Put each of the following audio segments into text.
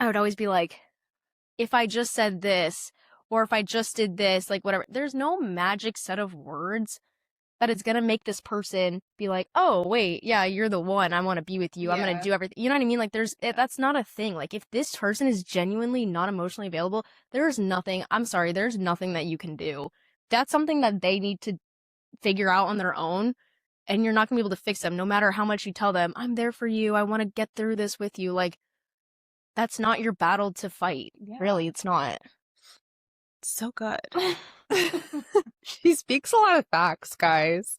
I would always be like, if I just said this, or if I just did this, like whatever, there's no magic set of words that is going to make this person be like, oh, wait, yeah, you're the one. I want to be with you. I'm going to do everything. You know what I mean? Like that's not a thing. Like if this person is genuinely not emotionally available, there's nothing that you can do. That's something that they need to figure out on their own. And you're not going to be able to fix them no matter how much you tell them, I'm there for you. I want to get through this with you. Like, that's not your battle to fight. Yeah. Really, it's not. So good. She speaks a lot of facts, guys.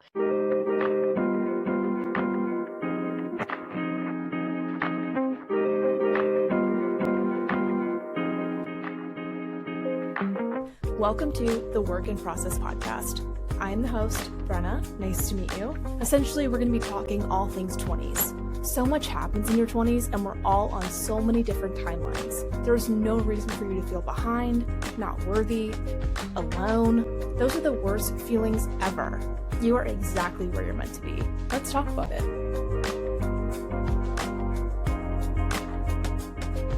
Welcome to the Work in Process podcast. I am the host, Brenna. Nice to meet you. Essentially, we're going to be talking all things 20s. So much happens in your 20s, and we're all on so many different timelines. There's no reason for you to feel behind, not worthy, alone. Those are the worst feelings ever. You are exactly where you're meant to be. Let's talk about it.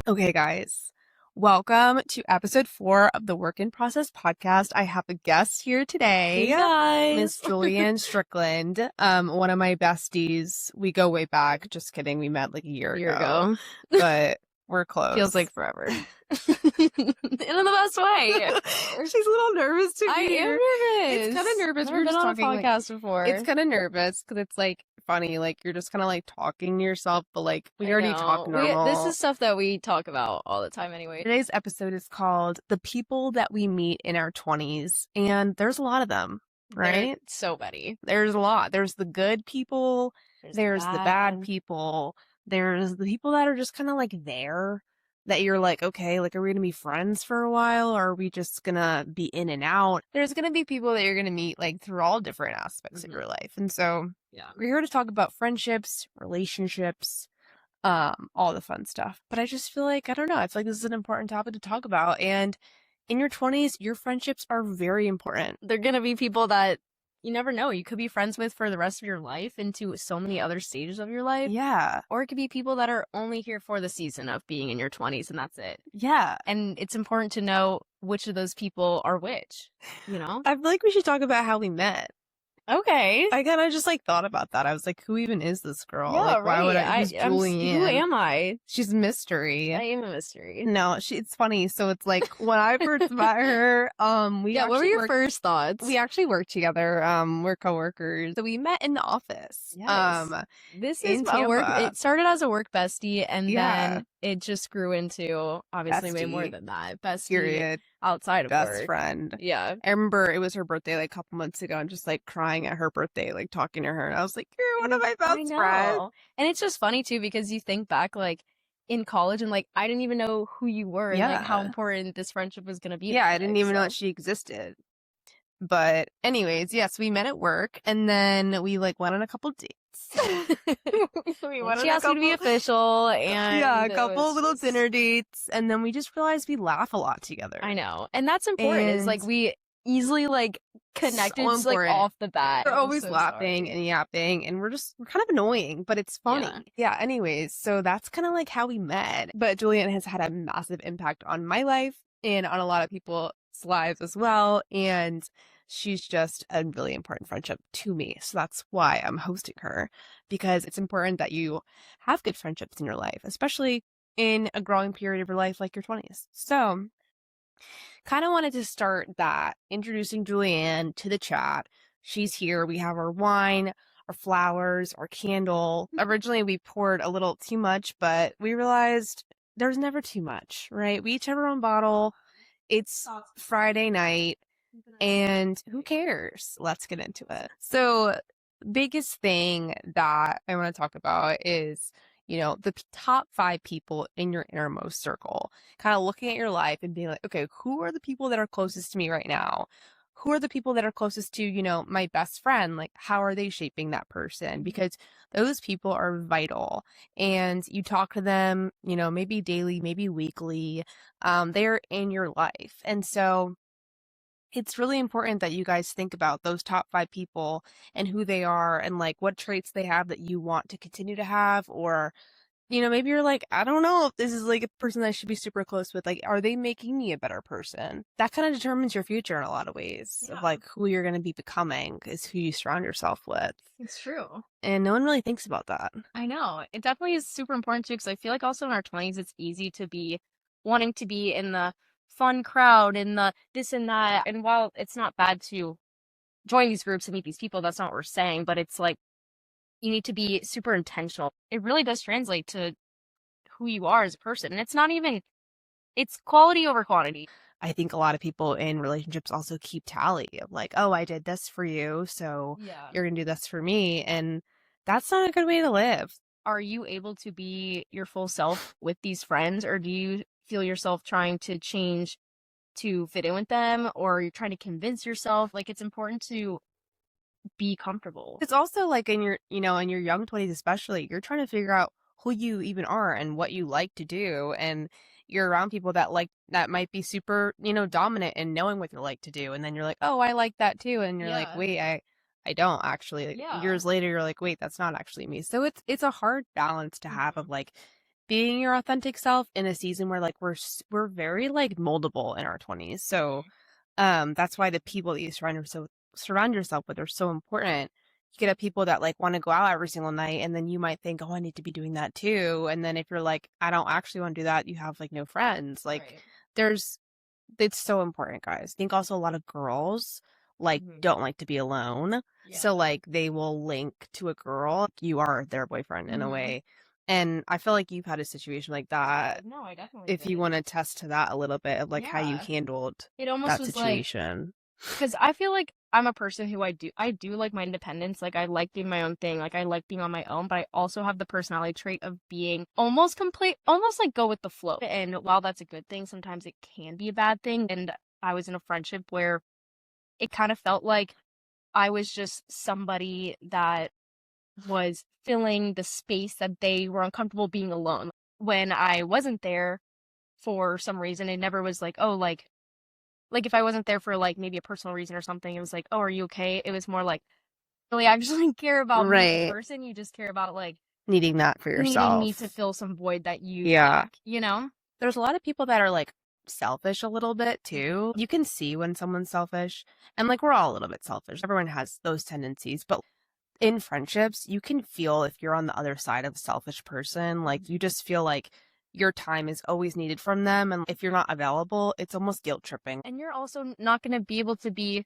Okay, guys. Welcome to episode 4 of the Work in Process podcast. I have a guest here today. Hey guys. Miss Julianne Strickland, one of my besties. We go way back. Just kidding. We met like a year ago. But we're close. Feels like forever. In the best way. She's a little nervous to be I here. am nervous. It's kind of nervous. We've been on a podcast before. It's kind of nervous because it's like funny. Like you're just kind of like talking to yourself, but like we already talk normal. This is stuff that we talk about all the time anyway. Today's episode is called The People That We Meet in Our 20s. And there's a lot of them, right? There's so many. There's a lot. There's the good people. There's the bad people. There's the people that are just kind of like there. That you're like, okay, like, are we going to be friends for a while? Or are we just going to be in and out? There's going to be people that you're going to meet, like, through all different aspects of your life. And so, we're here to talk about friendships, relationships, all the fun stuff. But I just feel like, I don't know, I feel like this is an important topic to talk about. And in your 20s, your friendships are very important. They're going to be people that you never know. You could be friends with for the rest of your life into so many other stages of your life. Yeah. Or it could be people that are only here for the season of being in your 20s and that's it. Yeah. And it's important to know which of those people are which, you know? I feel like we should talk about how we met. Okay. I kind of just like thought about that. I was like, who even is this girl? Yeah, like, why would who's Julianne? Who am I? She's a mystery. I am a mystery. No, it's funny. So it's like when I first met her, what were your first thoughts? We actually worked together. We're coworkers. So we met in the office. Yes. This is a work. It started as a work bestie, and then it just grew into obviously way more than that. Bestie. Period. Outside of best work. Friend. Yeah. I remember it was her birthday like a couple months ago and just like crying at her birthday, like talking to her. And I was like, you're one of my best friends. And it's just funny too, because you think back like in college and like I didn't even know who you were and like how important this friendship was going to be. Yeah, I didn't even know that she existed. But anyways, yes, we met at work and then we like went on a couple dates. She asked me to be official and a couple little dinner dates, and then we just realized we laugh a lot together. I know, and that's important. Is like we easily like connected just, like off the bat. We're always laughing and yapping, and we're kind of annoying, but it's funny. Yeah. Anyways, so that's kind of like how we met. But Julianne has had a massive impact on my life and on a lot of people's lives as well, and she's just a really important friendship to me. So that's why I'm hosting her, because it's important that you have good friendships in your life, especially in a growing period of your life like your 20s. So kind of wanted to start that, introducing Julianne to the chat. She's here. We have our wine, our flowers, our candle. Originally, we poured a little too much, but we realized there's never too much, right? We each have our own bottle. It's Friday night. And who cares? Let's get into it. So biggest thing that I want to talk about is, the top 5 people in your innermost circle, kind of looking at your life and being like, okay, who are the people that are closest to me right now? Who are the people that are closest to, my best friend? Like, how are they shaping that person? Because those people are vital, and you talk to them, maybe daily, maybe weekly. They're in your life. And so it's really important that you guys think about those top 5 people and who they are and like what traits they have that you want to continue to have, or maybe you're like, I don't know if this is like a person that I should be super close with. Like, are they making me a better person? That kind of determines your future in a lot of ways of like who you're going to be becoming is who you surround yourself with. It's true. And no one really thinks about that. I know. It definitely is super important too, because I feel like also in our 20s, it's easy to be wanting to be in the fun crowd and the this and that. And while it's not bad to join these groups and meet these people, that's not what we're saying, but it's like you need to be super intentional. It really does translate to who you are as a person. And it's not even, it's quality over quantity. I think a lot of people in relationships also keep tally of like, oh, I did this for you, so you're going to do this for me. And that's not a good way to live. Are you able to be your full self with these friends, or do you feel yourself trying to change to fit in with them, or you're trying to convince yourself? Like, it's important to be comfortable. It's also like in your, in your young 20s especially, you're trying to figure out who you even are and what you like to do. And you're around people that might be super, dominant and knowing what you like to do. And then you're like, oh, I like that too. And you're like, wait, I don't actually. Like, years later, you're like, wait, that's not actually me. So it's a hard balance to have of like being your authentic self in a season where like we're very like moldable in our 20s. So that's why the people that you surround yourself with are so important. You get people that like want to go out every single night, and then you might think, oh, I need to be doing that too. And then if you're like, I don't actually want to do that, you have like no friends. Like it's so important, guys. I think also a lot of girls like don't like to be alone. So like they will link to a girl. You are their boyfriend in a way. And I feel like you've had a situation like that. No, I definitely If you want to test to that a little bit of like how you handled it almost that was situation. Because I feel like I'm a person who I do like my independence. Like, I like doing my own thing. Like, I like being on my own, but I also have the personality trait of being almost like go with the flow. And while that's a good thing, sometimes it can be a bad thing. And I was in a friendship where it kind of felt like I was just somebody that was filling the space that they were uncomfortable being alone. When I wasn't there for some reason, it never was like, oh, like if I wasn't there for like maybe a personal reason or something, it was like, oh, are you okay? It was more like, really actually care about me as a person. You just care about like needing that for yourself. Needing me to fill some void that you lack, There's a lot of people that are like selfish a little bit too. You can see when someone's selfish, and like we're all a little bit selfish. Everyone has those tendencies, but in friendships, you can feel if you're on the other side of a selfish person. Like you just feel like your time is always needed from them, and if you're not available, it's almost guilt tripping. And you're also not going to be able to be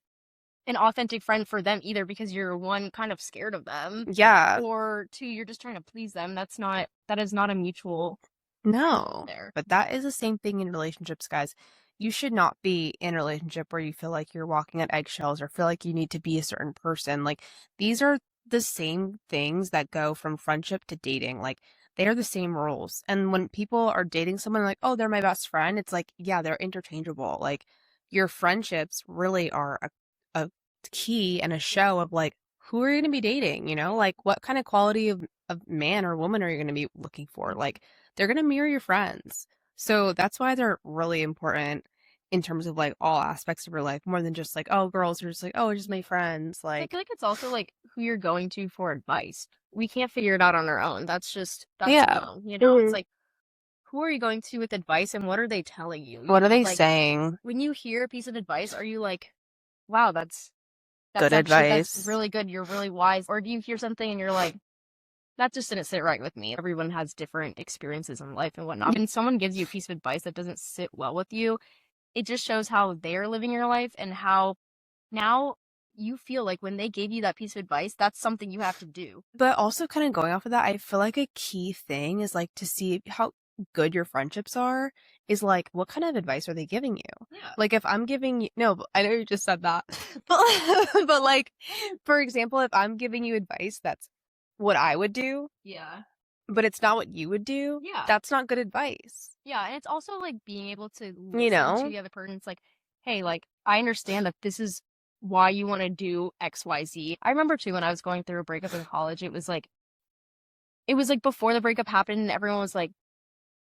an authentic friend for them either, because you're one, kind of scared of them. Yeah. Or two, you're just trying to please them. That is not a mutual. No. But that is the same thing in relationships, guys. You should not be in a relationship where you feel like you're walking on eggshells or feel like you need to be a certain person. Like these are the same things that go from friendship to dating. Like they are the same rules. And when people are dating someone like, oh, they're my best friend, it's like, yeah, they're interchangeable. Like your friendships really are a key and a show of like, who are you going to be dating? Like what kind of quality of man or woman are you going to be looking for? Like they're going to mirror your friends. So that's why they're really important in terms of like all aspects of your life, more than just like, oh, girls are just like, oh, just my friends. Like I feel like it's also like who you're going to for advice. We can't figure it out on our own. That's no, it's like, who are you going to with advice, and what are they telling you? What are they saying? When you hear a piece of advice, are you like, wow, that's good advice. That's really good. You're really wise. Or do you hear something and you're like, that just didn't sit right with me. Everyone has different experiences in life and whatnot. When someone gives you a piece of advice that doesn't sit well with you, it just shows how they're living your life and how now you feel like when they gave you that piece of advice, that's something you have to do. But also kind of going off of that, I feel like a key thing is like to see how good your friendships are is like, what kind of advice are they giving you? Yeah. Like if I'm giving you, no, I know you just said that, but like, for example, if I'm giving you advice, that's what I would do. Yeah. But it's not what you would do. Yeah. That's not good advice. Yeah. And it's also like being able to listen to the other person. It's like, hey, like, I understand that this is why you want to do X, Y, Z. I remember too, when I was going through a breakup in college, it was like before the breakup happened and everyone was like,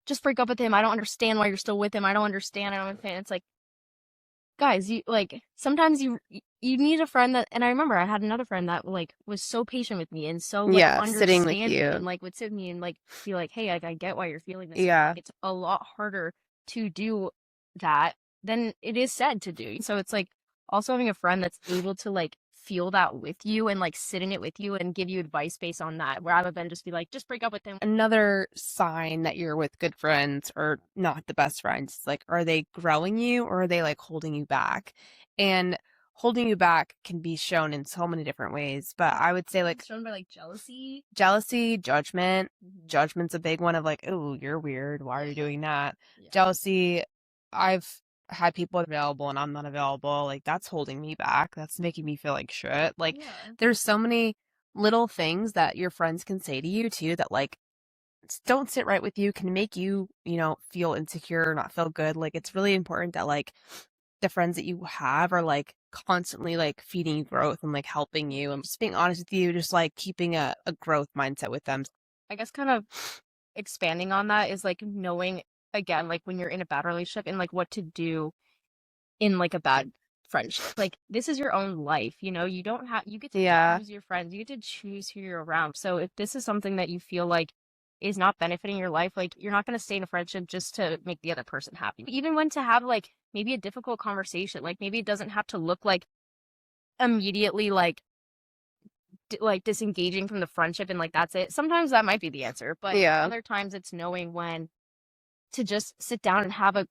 just break up with him. I don't understand why you're still with him. I don't understand. It's like, guys, you like sometimes you need a friend that, and I remember I had another friend that like was so patient with me and so like sitting with understanding you. and like would sit with me and like be like, hey, like I get why you're feeling this. Yeah. It's a lot harder to do that than it is said to do. So it's like also having a friend that's able to like feel that with you and like sit in it with you and give you advice based on that rather than just be like, just break up with them. Another sign that you're with good friends or not the best friends, like, are they growing you or are they like holding you back? And holding you back can be shown in so many different ways, but I would say like it's shown by like jealousy, judgment. Judgment's a big one of like, oh, you're weird. Why are you doing that? Yeah. Jealousy. I've had people available and I'm not available. Like, that's holding me back. That's making me feel like shit. Like, there's so many little things that your friends can say to you too that like don't sit right with you, can make you, you know, feel insecure, not feel good. Like, it's really important that like the friends that you have are like constantly like feeding you growth and like helping you and just being honest with you, just like keeping a growth mindset with them. I guess kind of expanding on that is like knowing again, like when you're in a bad relationship and like what to do in like a bad friendship. Like this is your own life, you know, you don't have, you get to choose your friends, you get to choose who you're around. So if this is something that you feel like is not benefiting your life, like you're not going to stay in a friendship just to make the other person happy. Even when to have like maybe a difficult conversation, like maybe it doesn't have to look like immediately like disengaging from the friendship and like that's it. Sometimes that might be the answer, but other times it's knowing when to just sit down and have a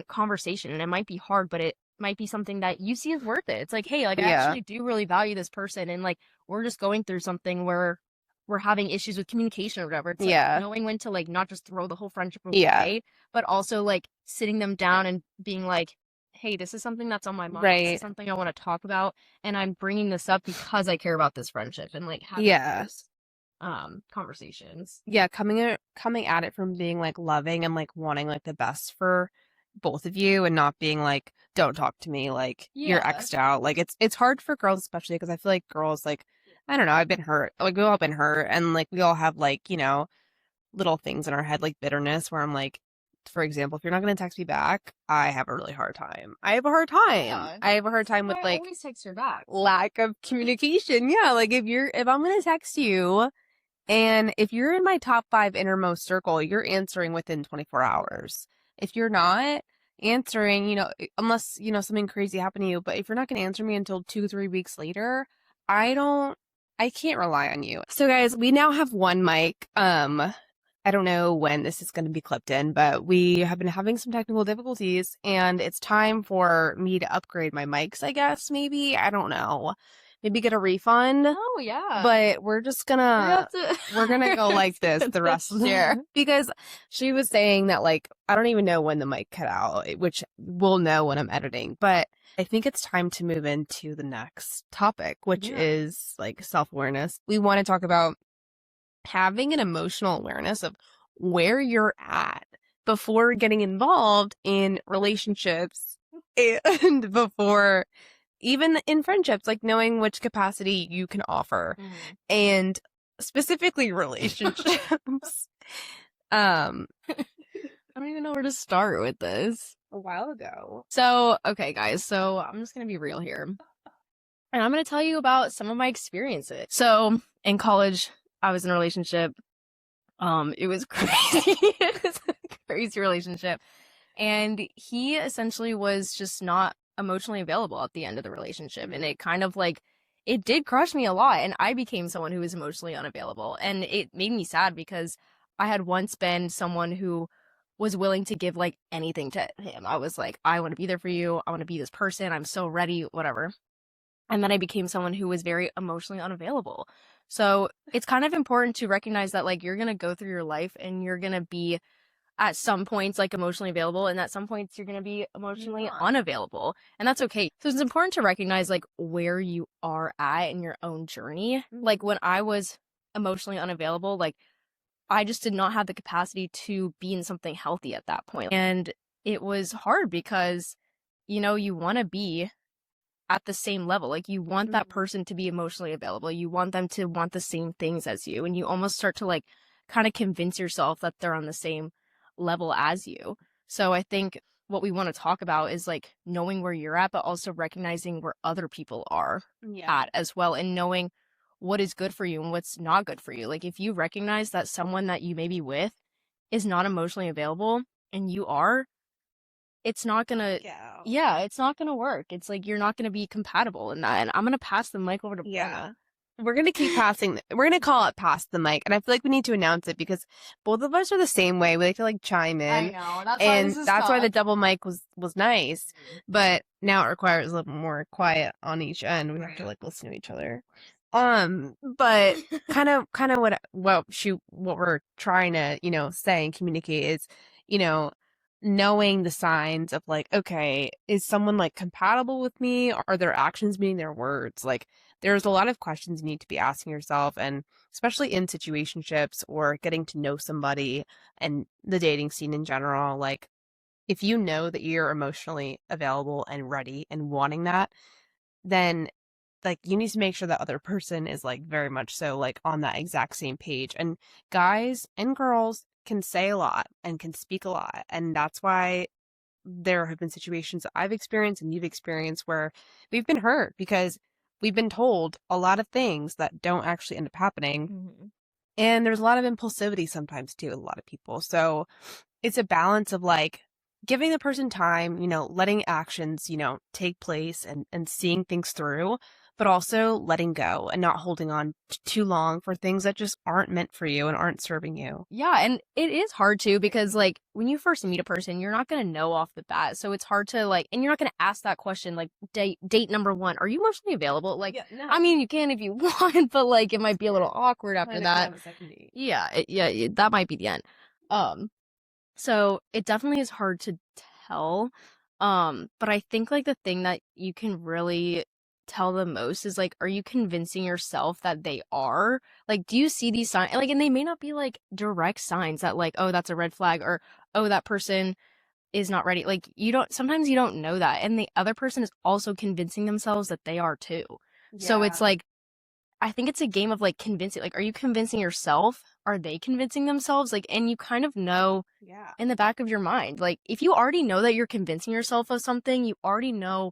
conversation. And it might be hard, but it might be something that you see as worth it. It's like, hey, like I actually do really value this person and like we're just going through something where we're having issues with communication or whatever. It's like knowing when to like not just throw the whole friendship away, but also like sitting them down and being like, hey, this is something that's on my mind. This is something I want to talk about, and I'm bringing this up because I care about this friendship and like having those conversations. Coming at it from being like loving and like wanting like the best for both of you and not being like, don't talk to me, like you're X'd out. Like it's hard for girls, especially because I feel like girls, like, I don't know, I've been hurt. Like, we've all been hurt, and like we all have like, you know, little things in our head like bitterness where I'm like, for example, if you're not going to text me back, I have a really hard time. I have a hard time with like always text her back. Lack of communication. Like if I'm going to text you and if you're in my top 5 innermost circle, you're answering within 24 hours. If you're not answering, you know, unless, you know, something crazy happened to you, but if you're not going to answer me until 2-3 weeks later, I can't rely on you. So guys, we now have one mic. I don't know when this is going to be clipped in, but we have been having some technical difficulties and it's time for me to upgrade my mics, I guess, maybe. I don't know. Maybe get a refund. Oh, yeah. But we're just gonna, we're gonna go like this the rest of the year. Because she was saying that, like, I don't even know when the mic cut out, which we'll know when I'm editing. But I think it's time to move into the next topic, which is like self-awareness. We want to talk about having an emotional awareness of where you're at before getting involved in relationships and before even in friendships, like knowing which capacity you can offer and specifically relationships. I don't even know where to start with this. A while ago. So, okay, guys, so I'm just going to be real here. And I'm going to tell you about some of my experiences. So in college, I was in a relationship. It was crazy. It was a crazy relationship. And he essentially was just not emotionally available at the end of the relationship. And it kind of like, it did crush me a lot. And I became someone who was emotionally unavailable. And it made me sad because I had once been someone who was willing to give like anything to him. I was like, I want to be there for you. I want to be this person. I'm so ready, whatever. And then I became someone who was very emotionally unavailable. So it's kind of important to recognize that like you're going to go through your life and you're going to be at some points like emotionally available, and at some points you're going to be emotionally unavailable, and that's okay. So it's important to recognize like where you are at in your own journey. Like when I was emotionally unavailable, like I just did not have the capacity to be in something healthy at that point. And it was hard because, you know, you want to be at the same level. Like you want that person to be emotionally available. You want them to want the same things as you. And you almost start to like kind of convince yourself that they're on the same level as you. So I think what we want to talk about is like knowing where you're at, but also recognizing where other people are at as well, and knowing what is good for you and what's not good for you. Like if you recognize that someone that you may be with is not emotionally available and you are, it's not gonna it's not gonna work. It's like you're not gonna be compatible in that. And I'm gonna pass the mic over to Brenna. We're going to keep passing. We're going to call it pass the mic. And I feel like we need to announce it because both of us are the same way. We like to like chime in. I know. That's why the double mic was nice. But now it requires a little more quiet on each end. We have to like listen to each other. But kind of what we're trying to, say and communicate is, knowing the signs of like, okay, is someone like compatible with me? Are their actions meeting their words? Like there's a lot of questions you need to be asking yourself, and especially in situationships or getting to know somebody and the dating scene in general. Like if you know that you're emotionally available and ready and wanting that, then like you need to make sure that other person is like very much so like on that exact same page. And guys and girls can say a lot and can speak a lot. And that's why there have been situations that I've experienced and you've experienced where we've been hurt because we've been told a lot of things that don't actually end up happening. Mm-hmm. And there's a lot of impulsivity sometimes too, a lot of people. So it's a balance of like giving the person time, letting actions, take place and seeing things through, but also letting go and not holding on too long for things that just aren't meant for you and aren't serving you. Yeah, and it is hard too because like when you first meet a person, you're not going to know off the bat. So it's hard to like, and you're not going to ask that question like date number 1, are you emotionally available? Like, no. I mean, you can if you want, but like it might be a little awkward after that. Yeah, that might be the end. So it definitely is hard to tell. But I think like the thing that you can really tell the most is like, are you convincing yourself that they are? Like, do you see these signs? Like, and they may not be like direct signs that like, oh, that's a red flag, or oh, that person is not ready. Like sometimes you don't know that. And the other person is also convincing themselves that they are too. Yeah. So it's like, I think it's a game of like convincing, like, are you convincing yourself? Are they convincing themselves? Like, and you kind of know in the back of your mind, like if you already know that you're convincing yourself of something, you already know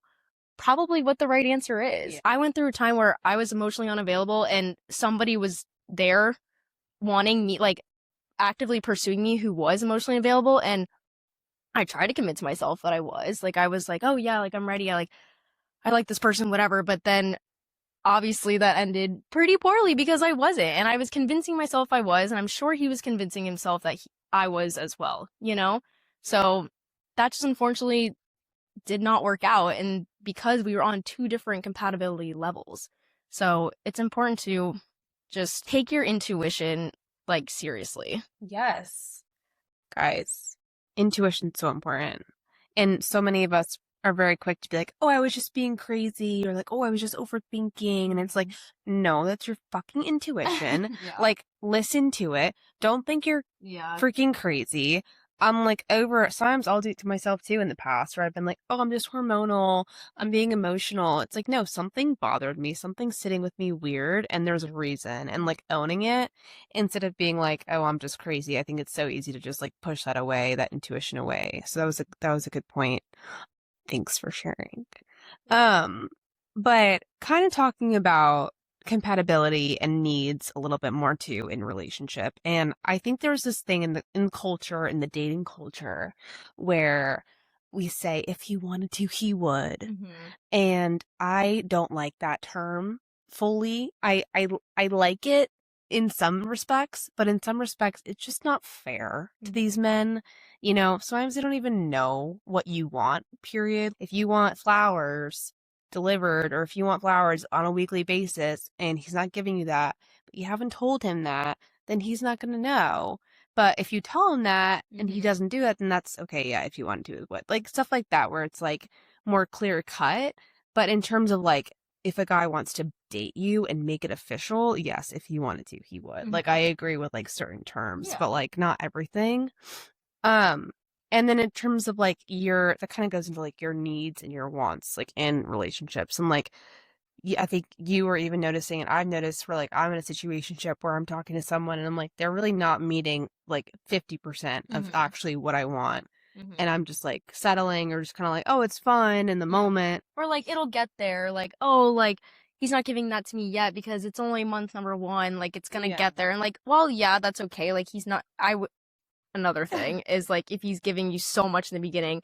probably what the right answer is. Yeah. I went through a time where I was emotionally unavailable and somebody was there wanting me, like actively pursuing me, who was emotionally available. And I tried to convince myself that I was like, oh yeah, like I'm ready. I like this person, whatever. But then obviously that ended pretty poorly because I wasn't. And I was convincing myself I was, and I'm sure he was convincing himself that I was as well, So that just unfortunately did not work out, and because we were on 2 different compatibility levels. So it's important to just take your intuition like seriously. Yes. Guys, intuition's so important. And so many of us are very quick to be like, oh, I was just being crazy, or like, oh, I was just overthinking. And it's like, no, that's your fucking intuition. Like, listen to it. Don't think you're freaking crazy. I'm like over it. Sometimes I'll do it to myself too in the past where I've been like, oh, I'm just hormonal. I'm being emotional. It's like, no, something bothered me. Something's sitting with me weird, and there's a reason. And like owning it instead of being like, oh, I'm just crazy. I think it's so easy to just like push that away, that intuition away. So that was a good point. Thanks for sharing. But kind of talking about compatibility and needs a little bit more too in relationship. And I think there's this thing in culture, in the dating culture, where we say if he wanted to, he would. Mm-hmm. And I don't like that term fully. I like it in some respects, but in some respects it's just not fair to these men. Sometimes they don't even know what you want, period. If you want flowers delivered, or if you want flowers on a weekly basis and he's not giving you that, but you haven't told him that, then he's not going to know. But if you tell him that and he doesn't do that, then that's okay. Yeah, if you want to, what, like stuff like that, where it's like more clear cut. But in terms of like, if a guy wants to date you and make it official, yes, if he wanted to, he would. Like, I agree with like certain terms, but like not everything. And then in terms of like that kind of goes into like your needs and your wants, like in relationships. And like, I think you were even noticing, and I've noticed where like I'm in a situationship where I'm talking to someone and I'm like, they're really not meeting like 50% of actually what I want. and I'm just like settling or just kind of like, oh, it's fun in the moment. Or like it'll get there, like, oh, like he's not giving that to me yet because it's only month number 1, like it's gonna get there. And like, well, yeah, that's okay. Like he's not another thing is like if he's giving you so much in the beginning,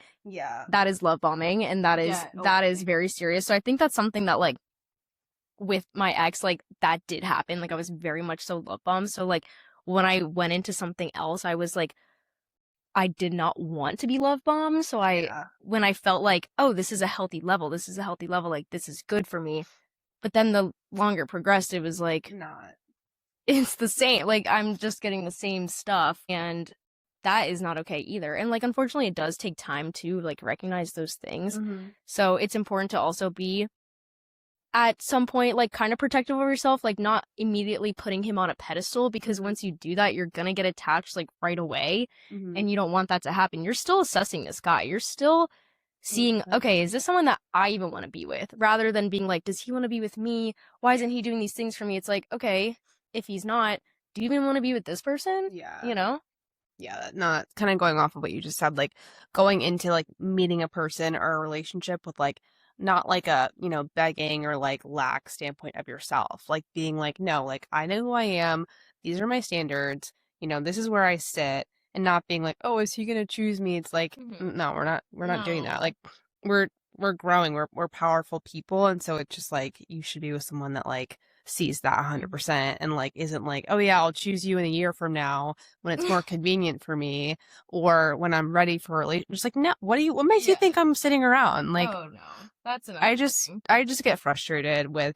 that is love bombing, and that is very serious. So I think that's something that like with my ex, like that did happen. Like I was very much so love bombed. So like when I went into something else, I was like, I did not want to be love bombed. So when I felt like, oh, this is a healthy level, like this is good for me. But then the longer it progressed, it was like, not. It's the same. Like I'm just getting the same stuff, and that is not okay either. And like, unfortunately, it does take time to like recognize those things. So it's important to also be at some point like kind of protective of yourself, like not immediately putting him on a pedestal, because once you do that, you're gonna get attached like right away, and you don't want that to happen. You're still assessing this guy. You're still seeing, okay, is this someone that I even want to be with, rather than being like, does he want to be with me? Why isn't he doing these things for me? It's like, okay, if he's not, do you even want to be with this person? You know? Yeah, no, kind of going off of what you just said, like going into like meeting a person or a relationship with like not like a, you know, begging or like lack standpoint of yourself, like being like, no, like I know who I am. These are my standards. You know, this is where I sit, and not being like, oh, is he going to choose me? It's like, no, we're not doing that. Like we're growing. We're powerful people. And so it's just like, you should be with someone that like sees that 100% and like isn't like, oh yeah, I'll choose you in a year from now when it's more convenient for me, or when I'm ready for a relationship. Just like, no, what makes you think I'm sitting around? Like, oh no, that's I just get frustrated with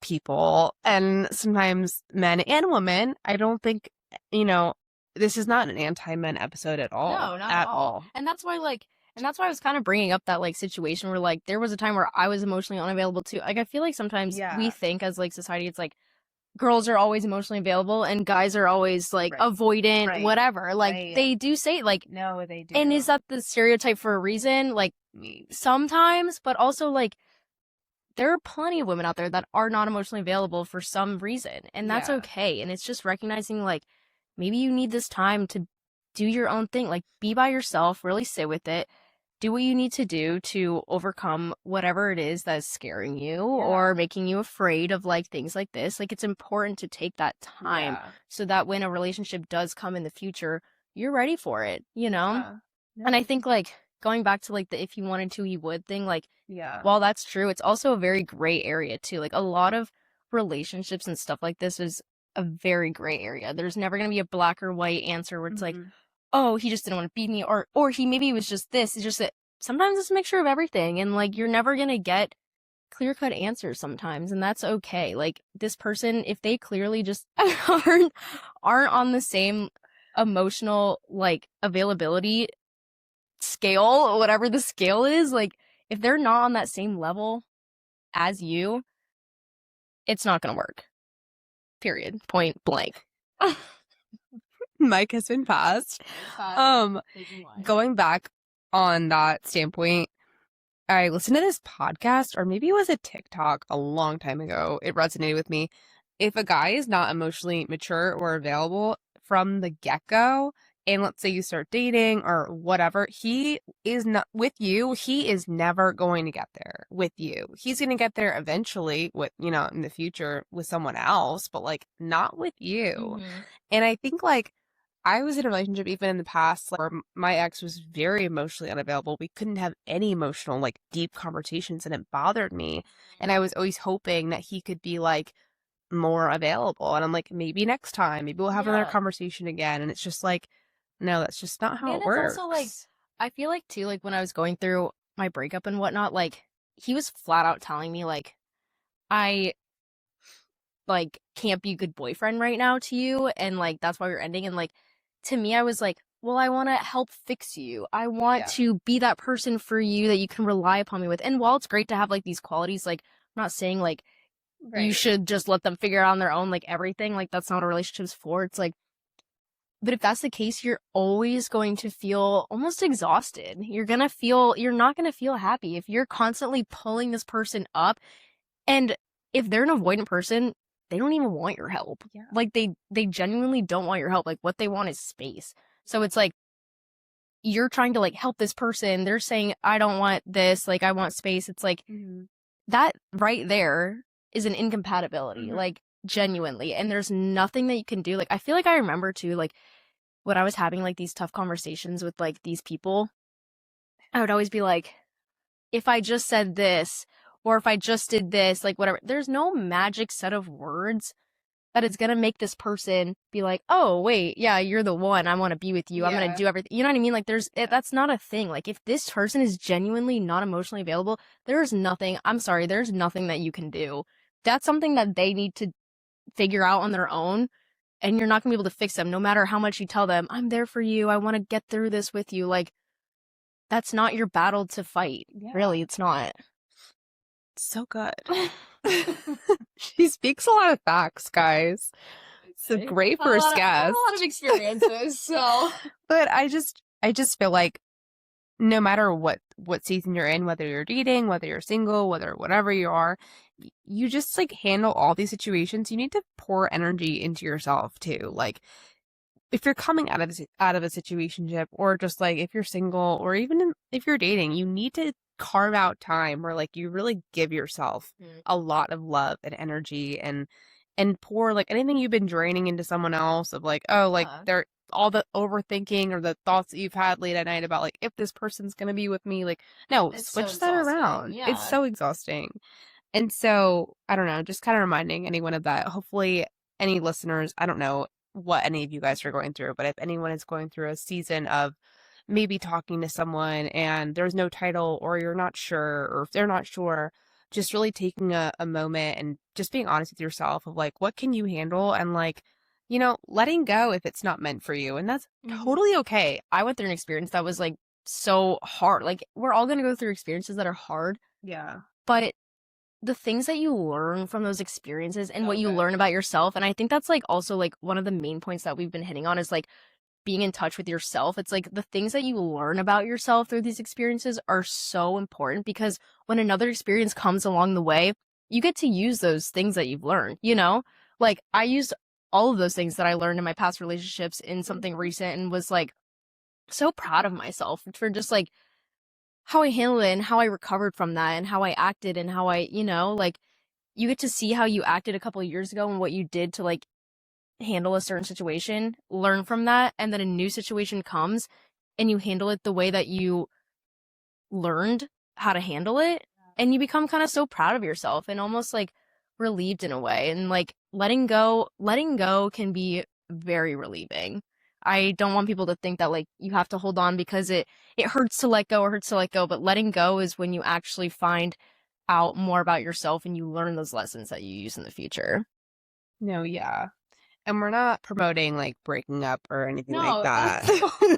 people, and sometimes men and women. I don't think, you know, this is not an anti-men episode at all. No, not at all. And that's why I was kind of bringing up that like situation where like there was a time where I was emotionally unavailable too. Like I feel like sometimes we think as like society, it's like girls are always emotionally available and guys are always like avoidant, whatever. Like they do say like, no, they do. And is that the stereotype for a reason? Like sometimes, but also like there are plenty of women out there that are not emotionally available for some reason, and that's okay. And it's just recognizing like maybe you need this time to do your own thing, like be by yourself, really sit with it, do what you need to do to overcome whatever it is that is scaring you or making you afraid of like things like this. Like it's important to take that time so that when a relationship does come in the future, you're ready for it, you know? And I think like going back to like the if he wanted to, he would thing, like while that's true, it's also a very gray area too. Like a lot of relationships and stuff like this is a very gray area. There's never going to be a black or white answer where it's like, oh, he just didn't want to beat me, or he maybe was just this. It's just that sometimes it's a mixture of everything, and like you're never going to get clear-cut answers sometimes, and that's okay. Like this person, if they clearly just aren't on the same emotional like availability scale, whatever the scale is, like if they're not on that same level as you, it's not going to work. Period. Point blank. Mike has been passed. Going back on that standpoint, I listened to this podcast, or maybe it was a TikTok a long time ago. It resonated with me. If a guy is not emotionally mature or available from the get-go, and let's say you start dating or whatever, he is not with you. He is never going to get there with you. He's going to get there eventually with, you know, in the future with someone else, but like not with you. And I think like I was in a relationship even in the past like, where my ex was very emotionally unavailable. We couldn't have any emotional, like deep conversations, and it bothered me. And I was always hoping that he could be like more available. And I'm like, maybe next time, maybe we'll have another conversation again. And it's just like, no, that's just not how it works. Also, like, I feel like too, like when I was going through my breakup and whatnot, like he was flat out telling me like, I like can't be a good boyfriend right now to you, and like that's why we're ending. And like to me, I was like, well, I want to help fix you. I want to be that person for you that you can rely upon me with. And while it's great to have like these qualities, like I'm not saying like you should just let them figure it out on their own, like everything, like that's not what a relationship's for. It's like, but if that's the case, you're always going to feel almost exhausted. You're not going to feel happy if you're constantly pulling this person up. And if they're an avoidant person, they don't even want your help. Like they genuinely don't want your help. Like what they want is space. So it's like, you're trying to like help this person. They're saying, I don't want this, like I want space. It's like that right there is an incompatibility, like genuinely. And there's nothing that you can do. Like, I feel like I remember too, like when I was having like these tough conversations with like these people, I would always be like, if I just said this, or if I just did this, like whatever, there's no magic set of words that it's gonna make this person be like, oh wait, yeah, you're the one. I want to be with you. I'm gonna do everything. You know what I mean? Like that's not a thing. Like if this person is genuinely not emotionally available, there's nothing. I'm sorry, there's nothing that you can do. That's something that they need to figure out on their own, and you're not gonna be able to fix them, no matter how much you tell them, I'm there for you. I want to get through this with you. Like that's not your battle to fight. Yeah. Really, it's not. So good. She speaks a lot of facts, guys. It's a great first guest. A lot of experiences, so. But I just feel like no matter what season you're in, whether you're dating, whether you're single, whatever you are, you just like handle all these situations. You need to pour energy into yourself too. Like if you're coming out of a situationship, or just like if you're single, or even if you're dating, you need to carve out time where like you really give yourself a lot of love and energy, and pour like anything you've been draining into someone else, of like, oh, like they're all the overthinking or the thoughts that you've had late at night about like if this person's gonna be with me, like no, it's switch that around. Yeah. It's so exhausting. And so I don't know, just kind of reminding anyone of that. Hopefully any listeners, I don't know what any of you guys are going through, but if anyone is going through a season of maybe talking to someone and there's no title, or you're not sure, or if they're not sure, just really taking a moment and just being honest with yourself of like, what can you handle? And like, you know, letting go if it's not meant for you. And that's totally okay. I went through an experience that was like so hard. Like we're all going to go through experiences that are hard. Yeah. But the things that you learn from those experiences and what you learn about yourself. And I think that's like also like one of the main points that we've been hitting on is like being in touch with yourself. It's like the things that you learn about yourself through these experiences are so important, because when another experience comes along the way, you get to use those things that you've learned, you know? Like I used all of those things that I learned in my past relationships in something recent, and was like so proud of myself for just like how I handled it and how I recovered from that and how I acted and how I, you know, like you get to see how you acted a couple of years ago and what you did to like handle a certain situation, learn from that, and then a new situation comes and you handle it the way that you learned how to handle it, and you become kind of so proud of yourself and almost like relieved in a way. And like letting go can be very relieving. I don't want people to think that like you have to hold on because it hurts to let go, but letting go is when you actually find out more about yourself and you learn those lessons that you use in the future. No, yeah. And we're not promoting like breaking up or anything like that.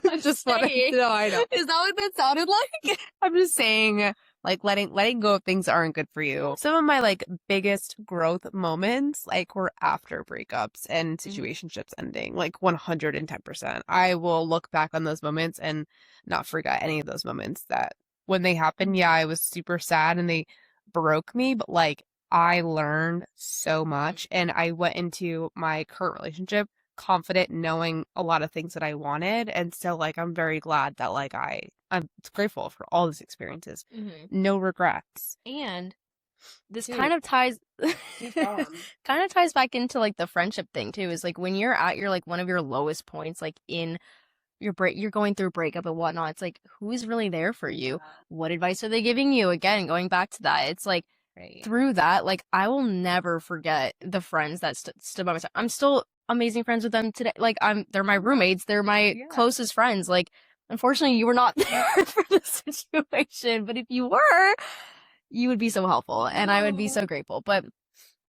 I just want to know. I know. Is that what that sounded like? I'm just saying, like letting go of things that aren't good for you. Some of my like biggest growth moments like were after breakups and situationships ending, like 110%. I will look back on those moments and not forget any of those moments that when they happened, yeah, I was super sad and they broke me, but like I learned so much, and I went into my current relationship confident, knowing a lot of things that I wanted. And so like I'm very glad that like I'm grateful for all these experiences. No regrets. And this kind of ties back into like the friendship thing too, is like when you're at your like one of your lowest points, like in your you're going through breakup and whatnot, it's like who's really there for you? What advice are they giving you? Again, going back to that, it's like through that, like I will never forget the friends that stood by my side. I'm still amazing friends with them today. Like they're my roommates, they're my closest friends. Like unfortunately you were not there for the situation, but if you were, you would be so helpful and I would be so grateful. But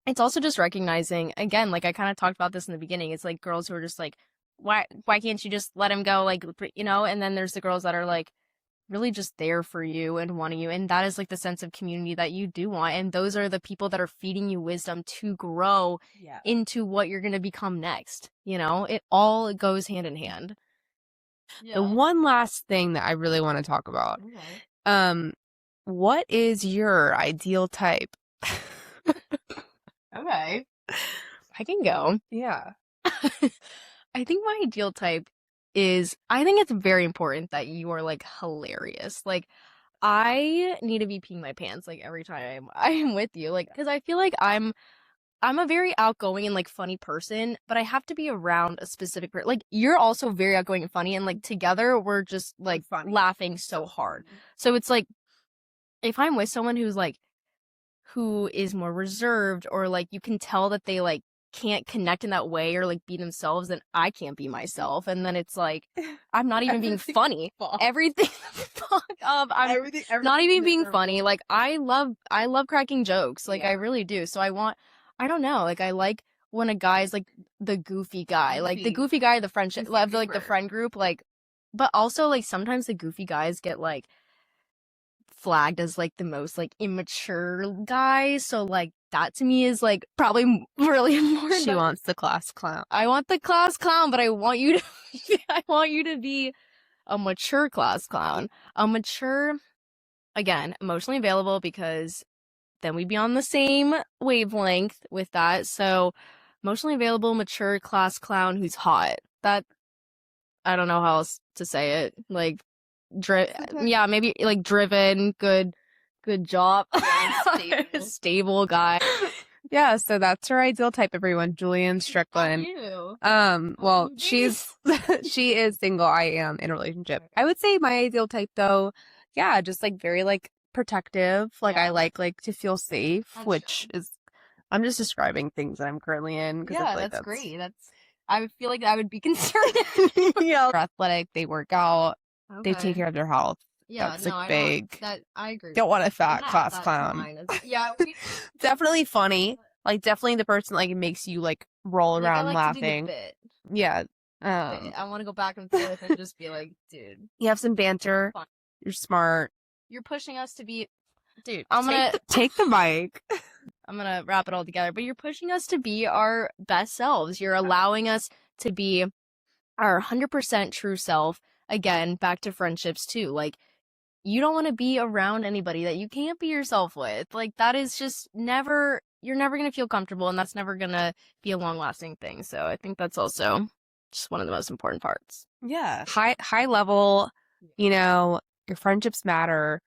it's also just recognizing, again, like I kind of talked about this in the beginning, it's like girls who are just like, why can't you just let him go, like, you know? And then there's the girls that are like really just there for you and wanting you, and that is like the sense of community that you do want, and those are the people that are feeding you wisdom to grow into what you're going to become next. You know, it all goes hand in hand. The one last thing that I really want to talk about, what is your ideal type? Okay, I can go. Yeah. I think my ideal type is I think it's very important that you are like hilarious. Like I need to be peeing my pants like every time I'm with you. Like because I feel like I'm a very outgoing and like funny person, but I have to be around a specific person. Like you're also very outgoing and funny, and like together we're just like Funny. laughing so hard. So it's like if I'm with someone who is more reserved, or like you can tell that they like can't connect in that way or like be themselves, then I can't be myself, and then it's like I'm not even being funny. Everything fuck up. I'm not even being funny. Like I love cracking jokes. Like I really do. So I don't know. Like I like when a guy's like the goofy guy, like the goofy guy, the friendship, like the friend group, like. But also like sometimes the goofy guys get like flagged as like the most like immature guy, so like that to me is like probably really important. She wants the class clown. I want the class clown, but I want you to I want you to be a mature class clown. A mature, again, emotionally available, because then we'd be on the same wavelength with that. So emotionally available, mature class clown who's hot. That I don't know how else to say it. Like yeah, maybe like driven, good job. Yeah, stable guy. Yeah, so that's her ideal type, everyone. Julianne Strickland. Well, she is single. I am in a relationship. I would say my ideal type though, yeah, just like very like protective. Like I like to feel safe, which is I'm just describing things that I'm currently in. Yeah, like that's great. I would feel like I would be concerned. Yeah, they're athletic, they work out, they take care of their health. Yeah, that's no, like big. I agree. Don't want a fat class clown. Yeah, definitely funny. Like definitely the person like makes you like roll around laughing. To do the bit. Yeah. I want to go back and forth and just be like, dude, you have some banter. You're smart. You're pushing us to be, dude. Take the mic. I'm gonna wrap it all together. But you're pushing us to be our best selves. You're allowing us to be our 100% true self. Again, back to friendships too. Like, you don't want to be around anybody that you can't be yourself with. Like, that is just never, you're never going to feel comfortable, and that's never going to be a long-lasting thing. So I think that's also just one of the most important parts. Yeah. High level, you know, your friendships matter,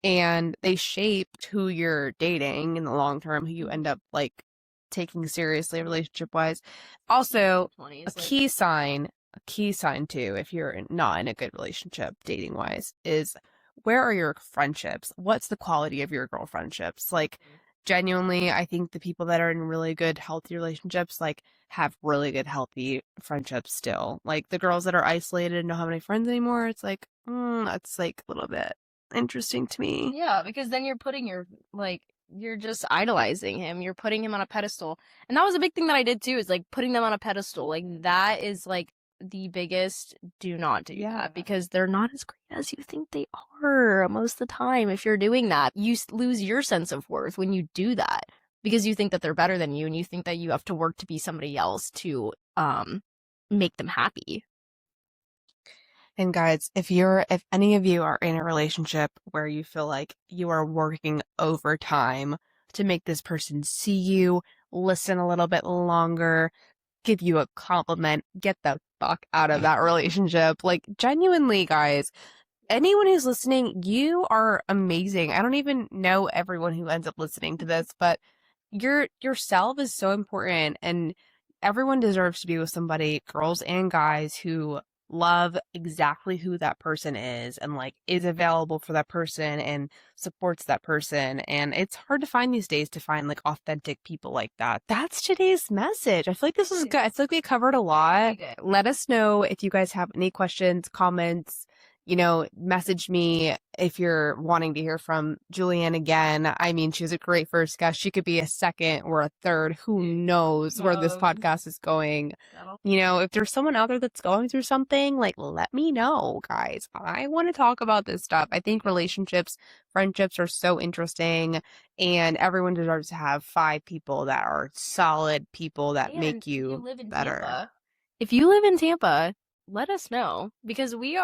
and they shaped who you're dating in the long term, who you end up, like, taking seriously relationship-wise. Also, a key sign too, if you're not in a good relationship dating-wise, is where are your friendships? What's the quality of your girl friendships? Like, genuinely, I think the people that are in really good, healthy relationships, like, have really good, healthy friendships still. Like, the girls that are isolated and don't have any friends anymore, it's like, that's, like, a little bit interesting to me. Yeah, because then you're putting you're just idolizing him. You're putting him on a pedestal. And that was a big thing that I did, too, is, like, putting them on a pedestal. Like, that is, like, the biggest do not do that, because they're not as great as you think they are most of the time. If you're doing that, you lose your sense of worth when you do that, because you think that they're better than you, and you think that you have to work to be somebody else to make them happy. And guys, if any of you are in a relationship where you feel like you are working overtime to make this person see you, listen a little bit longer, give you a compliment, get the fuck out of that relationship. Like, genuinely, guys, anyone who's listening, you are amazing. I don't even know everyone who ends up listening to this, but yourself is so important, and everyone deserves to be with somebody, girls and guys, who love exactly who that person is, and like is available for that person and supports that person. And it's hard to find these days, to find like authentic people like that. That's today's message. I feel like this was good. I feel like we covered a lot. Let us know if you guys have any questions, comments, you know, message me if you're wanting to hear from Julianne again. I mean, she was a great first guest. She could be a second or a third. Who knows where this podcast is going? You know, if there's someone out there that's going through something, like, let me know, guys. I want to talk about this stuff. I think relationships, friendships are so interesting, and everyone deserves to have 5 people that are solid people that make you better. If you live in Tampa, let us know, because we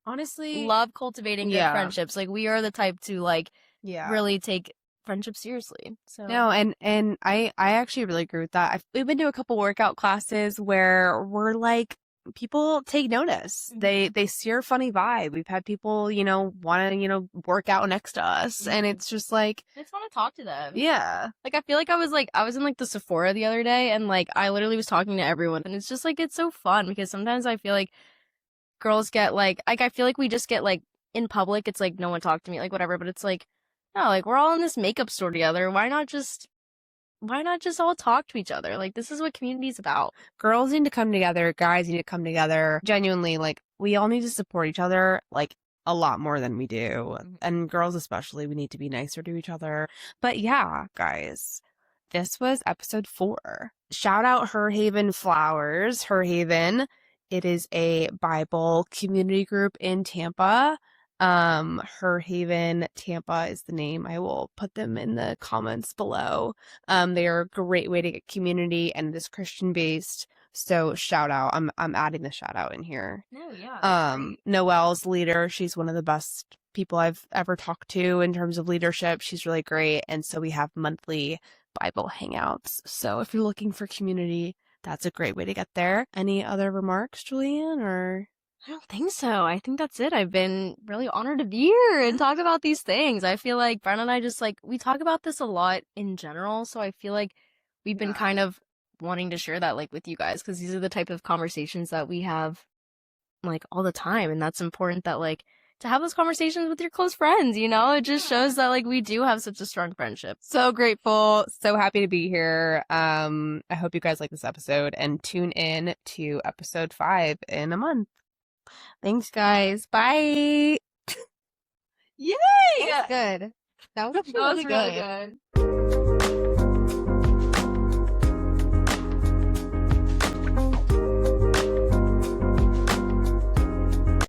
honestly love cultivating good friendships. Like, we are the type to like really take friendship seriously. So no, and I actually really agree with that. We've been to a couple workout classes where we're like people take notice. They see our funny vibe. We've had people, want to, work out next to us. And it's just like, I just want to talk to them. yeah. Like, I feel like I was in like the Sephora the other day, and like I literally was talking to everyone, and it's just like it's so fun because sometimes I feel like girls get like I feel like we just get like in public, it's like no one talk to me, like whatever, but it's like no, like we're all in this makeup store together. Why not just all talk to each other? Like, this is what community's about. Girls need to come together. Guys need to come together. Genuinely, like, we all need to support each other, like, a lot more than we do. And girls especially, we need to be nicer to each other. But yeah, guys, this was episode 4. Shout out Her Haven Flowers. Her Haven. It is a Bible community group in Tampa. Her Haven Tampa is the name. I will put them in the comments below. They are a great way to get community, and it is Christian based. So shout out. I'm adding the shout out in here. No, yeah. Noelle's leader. She's one of the best people I've ever talked to in terms of leadership. She's really great. And so we have monthly Bible hangouts. So if you're looking for community, that's a great way to get there. Any other remarks, Julianne, or? I don't think so. I think that's it. I've been really honored to be here and talk about these things. I feel like Brenna and I just like, we talk about this a lot in general. So I feel like we've been kind of wanting to share that like with you guys, because these are the type of conversations that we have like all the time. And that's important, that like to have those conversations with your close friends, it just shows that like we do have such a strong friendship. So grateful, so happy to be here. I hope you guys like this episode, and tune in to episode 5 in a month. Thanks, guys. Bye. Yay! Good. That was really good.